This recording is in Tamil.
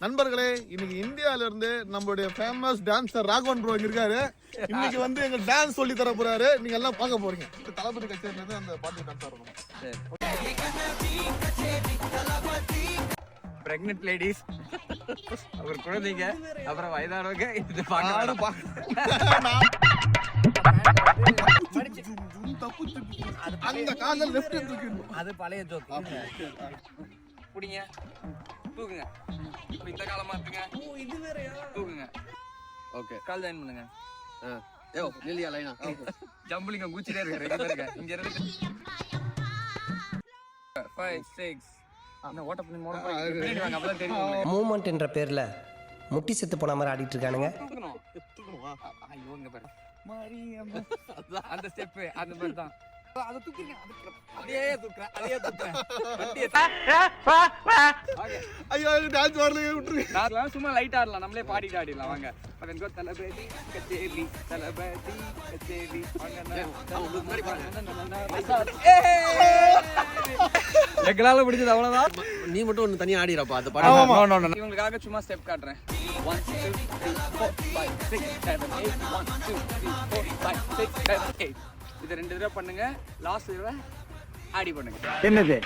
நண்பர்களே, இன்னைக்கு இந்தியால இருந்து நம்மளுடைய ஃபேமஸ் டான்சர் ராகவன் ப்ரோ இங்க இருக்காரு. இன்னைக்கு வந்து எங்க டான்ஸ் சொல்லி தர போறாரு. நீங்க எல்லாம் பார்க்க போறீங்க. தளபதி கச்சேரியில அந்த பாட்டு டான்ஸ் ஆடணும். பிரெக்னன்ட் லேடிஸ், அப்புறம் குழந்தைங்க, அப்புறம் வயதானவங்க இது பாக்க. அந்த காதல் லெஃப்ட் தூக்கிடணும். அது பழைய ஜோக். புடிங்க, தூக்குங்க. இப்போ இந்த காலமா இருக்குங்க. இது வேறயா? தூக்குங்க. ஓகே, கால் ஜாயின் பண்ணுங்க. ஏ லிலியா லைனா. ஜம்பிளிங்க குச்சிட்டே இருக்க ரெண்டு பேருக்கு. இங்க இருந்து 5 6 அந்த ஓட்ட பண்ணி மோட பின்னாடி வாங்க, அப்பதான் தெரியும். மூவ்மெண்ட் என்ற பேர்ல முட்டி செத்து போன மாதிரி ஆடிட்டு இருக்கானுங்க. தூக்கணும். ஐயோ இங்க பாரு. மாரியம்மா. அந்த ஸ்டெப் அந்த மாதிரி தான். அத தூக்குங்க. அப்படியே தூக்குறேன். ஐயோ டான்ஸ் வரலையே விட்டுருங்க. நான் சும்மா லைட்டா ஆடலாம், நம்மளே பாடிட்டு ஆடிடலாம் வாங்க. பதன்கோ தலபதி கச்சேரி தலபதி கச்சேரி எங்களால முடிஞ்சது அவ்வளவுதான். நீ மட்டும் ஒண்ணு தனியா ஆடிறப்பா அந்த பாட்டு. இவங்களுக்காக சும்மா ஸ்டெப் காட்டுறேன். 1 2 3 4 5 6 7 8 1 2 3 4 5 6 7 8 இது 2 தடவை பண்ணுங்க. லாஸ்ட் தடவை ஆடி பண்ணுங்க. என்னது